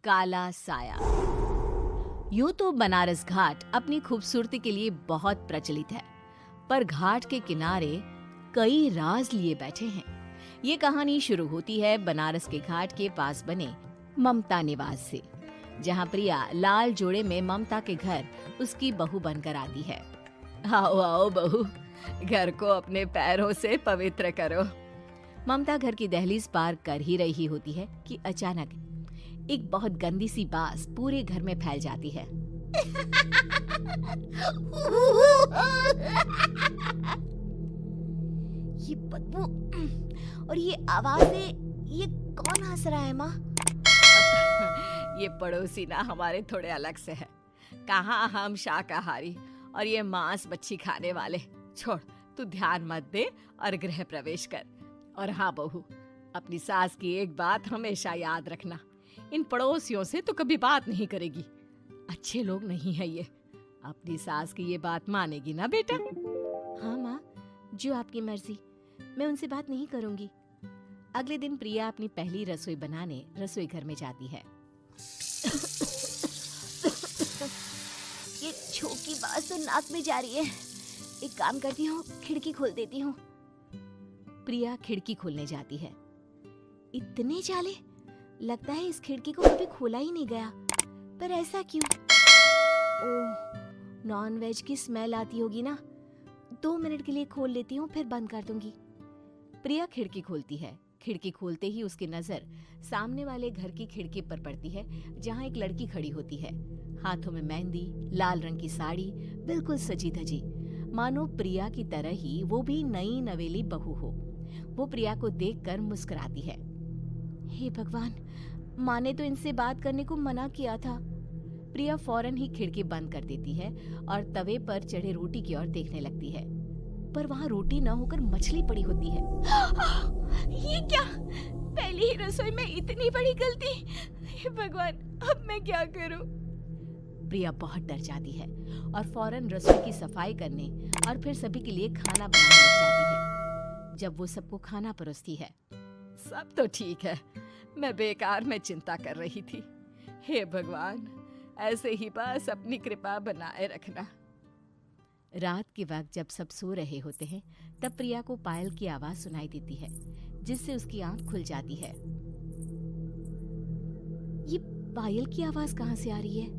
काला साया। यूं तो बनारस घाट अपनी खूबसूरती के लिए बहुत प्रचलित है, पर घाट के किनारे कई राज लिए बैठे हैं। ये कहानी शुरू होती है बनारस के घाट के पास बने ममता निवास से, जहां प्रिया लाल जोड़े में ममता के घर उसकी बहू बनकर आती है। आओ आओ बहू, घर को अपने पैरों से पवित्र करो। ममता घर की दहलीज पार कर ही रही होती है कि अचानक एक बहुत गंदी सी बास पूरे घर में फैल जाती है। ये बदबू और ये आवाजें, ये कौन हंस रहा है माँ? ये पड़ोसी ना हमारे थोड़े अलग से है। कहाँ हम शाकाहारी और ये मांस मच्छी खाने वाले। छोड़, तू ध्यान मत दे और गृह प्रवेश कर। और हाँ बहू, अपनी सास की एक बात हमेशा याद रखना, इन पड़ोसियों से तो कभी बात नहीं करेगी। अच्छे लोग नहीं है ये। अपनी सास की ये बात मानेगी ना बेटा? हाँ माँ, जो आपकी मर्जी, मैं उनसे बात नहीं करूंगी। अगले दिन प्रिया अपनी पहली रसोई बनाने रसोई घर में जाती है। ये छोकी बात तो नाक में जा रही है। एक काम करती हूँ, खिड़की खोल देती हूँ। प्रिया खिड़की खोलने जाती है। इतने जाले, लगता है इस खिड़की को कभी खोला ही नहीं गया। पर ऐसा क्यों? ओह, नॉन वेज की स्मेल आती होगी ना। 2 मिनट के लिए खोल लेती हूँ, फिर बंद कर दूंगी। प्रिया खिड़की खोलती है। खिड़की खोलते ही उसकी नजर सामने वाले घर की खिड़की पर पड़ती है, जहाँ एक लड़की खड़ी होती है। हाथों में मेहंदी, लाल रंग की साड़ी, बिल्कुल सजी धजी, मानो प्रिया की तरह ही वो भी नई नवेली बहू हो। वो प्रिया को देखकर मुस्कुराती है। हे भगवान, माँ ने तो इनसे बात करने को मना किया था। प्रिया फौरन ही खिड़की बंद कर देती है और तवे पर चढ़े रोटी की ओर देखने लगती है, पर वहाँ रोटी न होकर मछली पड़ी होती है। ये क्या? पहली ही रसोई में इतनी बड़ी गलती! हे भगवान, अब मैं क्या करूं? प्रिया बहुत डर जाती है और फौरन रसोई की सफाई करने और फिर सभी के लिए खाना बनाने लग जाती है। जब वो सबको खाना परोसती है, सब तो ठीक है, मैं बेकार में चिंता कर रही थी। हे भगवान, ऐसे ही बस अपनी कृपा बनाए रखना। रात के वक्त जब सब सो रहे होते हैं, तब प्रिया को पायल की आवाज सुनाई देती है, जिससे उसकी आंख खुल जाती है। ये पायल की आवाज कहाँ से आ रही है?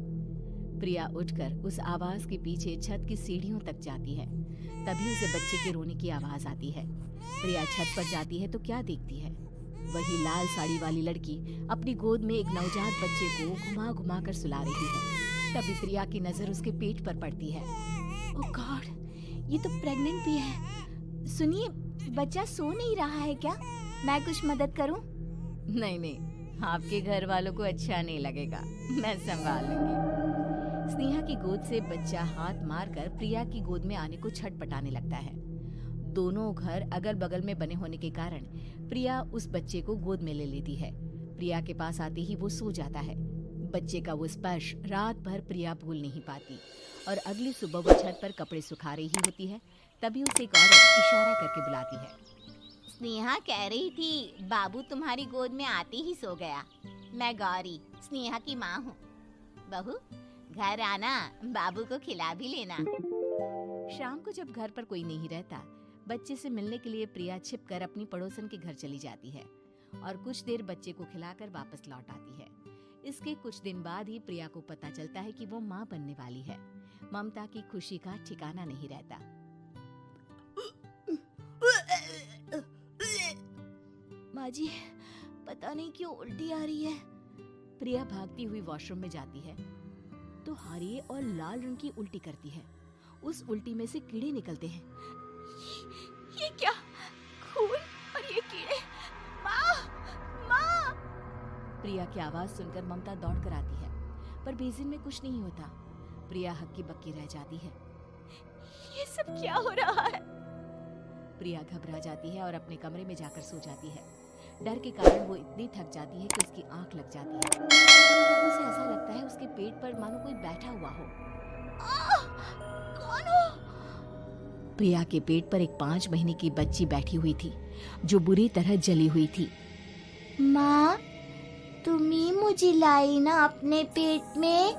प्रिया उठकर उस आवाज के पीछे छत की सीढ़ियों तक जाती है। तभी उसे बच्चे के रोने की आवाज आती है। प्रिया छत पर जाती है तो क्या देखती है? वही लाल साड़ी वाली लड़की अपनी गोद में एक नवजात बच्चे को घुमा घुमा कर सुला रही है। तभी प्रिया की नजर उसके पेट पर पड़ती है। ओह गॉड, ये तो प्रेग्नेंट भी है। सुनिए, बच्चा सो नहीं रहा है क्या? मैं कुछ मदद करूं? नहीं नहीं, आपके घर वालों को अच्छा नहीं लगेगा, मैं संभाल लूंगी। स्नेहा की गोद से बच्चा हाथ मारकर प्रिया की गोद में आने को छटपटाने लगता है। दोनों घर अगल बगल में बने होने के कारण प्रिया उस बच्चे को गोद में ले लेती है। प्रिया के पास आते ही वो सो जाता है। बच्चे का वो स्पर्श रात भर प्रिया भूल नहीं पाती और अगली सुबह वो छत पर कपड़े सुखा रही होती है। तभी उसे एक औरत इशारा करके बुलाती है। स्नेहा कह रही थी बाबू तुम्हारी गोद में आते ही सो गया। मैं गौरी, स्नेहा की माँ हूँ। बहू, घर आना, बाबू को खिला भी लेना। शाम को जब घर पर कोई नहीं रहता, बच्चे से मिलने के लिए प्रिया छिपकर अपनी पड़ोसन के घर चली जाती है और कुछ देर बच्चे को खिलाकर वापस लौट आती है। इसके कुछ दिन बाद ही प्रिया को पता चलता है कि वो माँ बनने वाली है। ममता की खुशी का ठिकाना नहीं रहता। माँ जी, पता नहीं क्यों उल्टी आ रही है। प्रिया भागती हुई वॉशरूम में जाती है तो हरे और लाल रंग की उल्टी करती है। उस उल्टी में से कीड़े निकलते हैं। ये क्या? खून और ये कीड़े! माँ! माँ! प्रिया की आवाज सुनकर ममता दौड़ कर आती है, पर बेसिन में कुछ नहीं होता। प्रिया हक्की बक्की रह जाती है। ये सब क्या हो रहा है? प्रिया घबरा जाती है और अपने कमरे में जाकर सो जाती है। डर के कारण वो इतनी थक जाती है कि उसकी आंख लग जाती है। तब उसे ऐसा लगता है उसके पेट पर मानो कोई बैठा हुआ हो। कौन हो? प्रिया के पेट पर एक 5 महीने की बच्ची बैठी हुई थी, जो बुरी तरह जली हुई थी। माँ, तुम ही मुझे लाई ना अपने पेट में।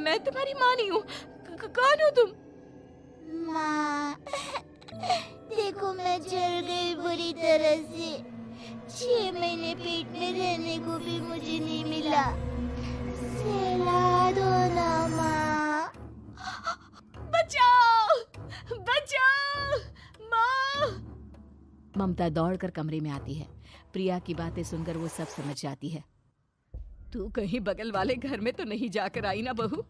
मैं तुम्हारी माँ नहीं हूँ। कौन हो तुम? माँ, देखो मैं जल गई बुरी तरह से। 6 महीने पेट में रहने को भी मुझे नहीं मिला। सहला दो ना माँ। बचाओ, बचाओ, माँ। ममता दौड़कर कमरे में आती है। प्रिया की बातें सुनकर वो सब समझ जाती है। तू कहीं बगल वाले घर में तो नहीं जाकर आई ना बहू?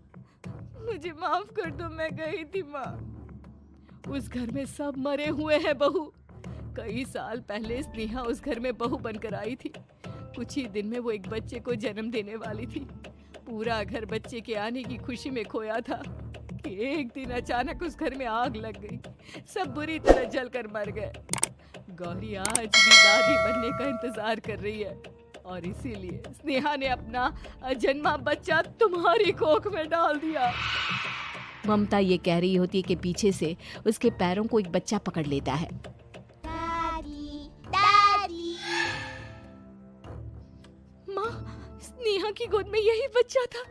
मुझे माफ कर दो, मैं गई थी माँ। उस घर में सब मरे हुए हैं बहू। कई साल पहले स्नेहा उस घर में बहू बनकर आई थी। कुछ ही दिन में वो एक बच्चे को जन्म देने वाली थी। पूरा घर बच्चे के आने की खुशी में खोया था कि एक दिन अचानक उस घर में आग लग गई। सब बुरी तरह जलकर मर गए। गौरी आज भी दादी बनने का इंतजार कर रही है और इसीलिए स्नेहा ने अपना अजन्मा बच्चा तुम्हारी कोख में डाल दिया। ममता ये कह रही होती है कि पीछे से उसके पैरों को एक बच्चा पकड़ लेता है। दादी, दादी। माँ, स्नेहा की गोद में यही बच्चा था।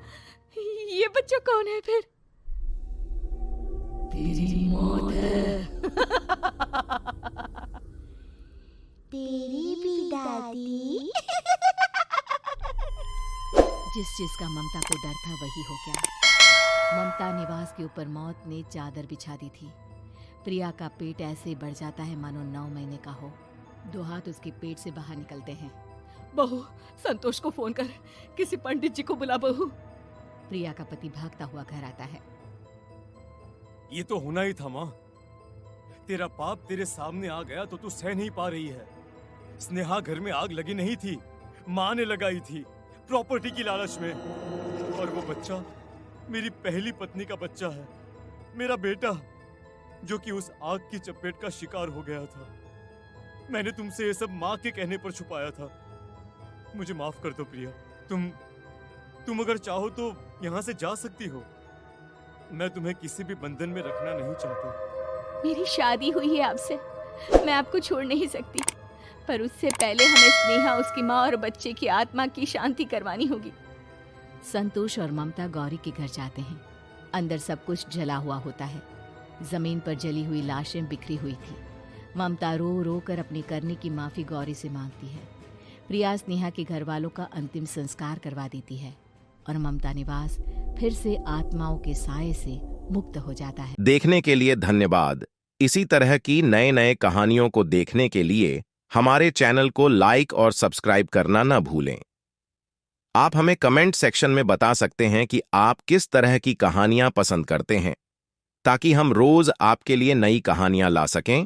ये बच्चा कौन है फिर? तेरी मौत है। तेरी भी दादी। जिस चीज का ममता को डर था वही हो गया। ममता निवास के ऊपर मौत ने चादर बिछा दी थी। प्रिया का पेट ऐसे बढ़ जाता है मानो 9 महीने का हो। 2 हाथ उसके पेट से बाहर निकलते हैं। बहू, संतोष को फोन कर, किसी पंडित जी को बुला बहू। प्रिया का पति भागता हुआ घर आता है। ये तो होना ही था माँ। तेरा पाप तेरे सामने आ गया तो तू सह नहीं पा रही है। स्नेहा घर में आग लगी नहीं थी, माँ ने लगाई थी, प्रॉपर्टी की लालच में। और वो बच्चा मेरी पहली पत्नी का बच्चा है, मेरा बेटा, जो कि उस आग की चपेट का शिकार हो गया था। मैंने तुमसे ये सब माँ के कहने पर छुपाया था। मुझे माफ कर दो प्रिया। तुम अगर चाहो तो यहाँ से जा सकती हो। मैं तुम्हें किसी भी बंधन में रखना नहीं चाहता। मेरी शादी हुई है आपसे, मैं आपको छोड़ नहीं सकती, पर उससे पहले हमें स्नेहा, उसकी माँ और बच्चे की आत्मा की शांति करवानी होगी। संतोष और ममता गौरी के घर जाते हैं। अंदर सब कुछ जला हुआ होता है। जमीन पर जली हुई लाशें बिखरी हुई थी। ममता रो रो कर अपने करने की माफी गौरी से मांगती है। प्रिया स्नेहा के घर वालों का अंतिम संस्कार करवा देती है और ममता निवास फिर से आत्माओं के साए से मुक्त हो जाता है। देखने के लिए धन्यवाद। इसी तरह की नए नए कहानियों को देखने के लिए हमारे चैनल को लाइक और सब्सक्राइब करना न भूलें। आप हमें कमेंट सेक्शन में बता सकते हैं कि आप किस तरह की कहानियां पसंद करते हैं, ताकि हम रोज आपके लिए नई कहानियां ला सकें।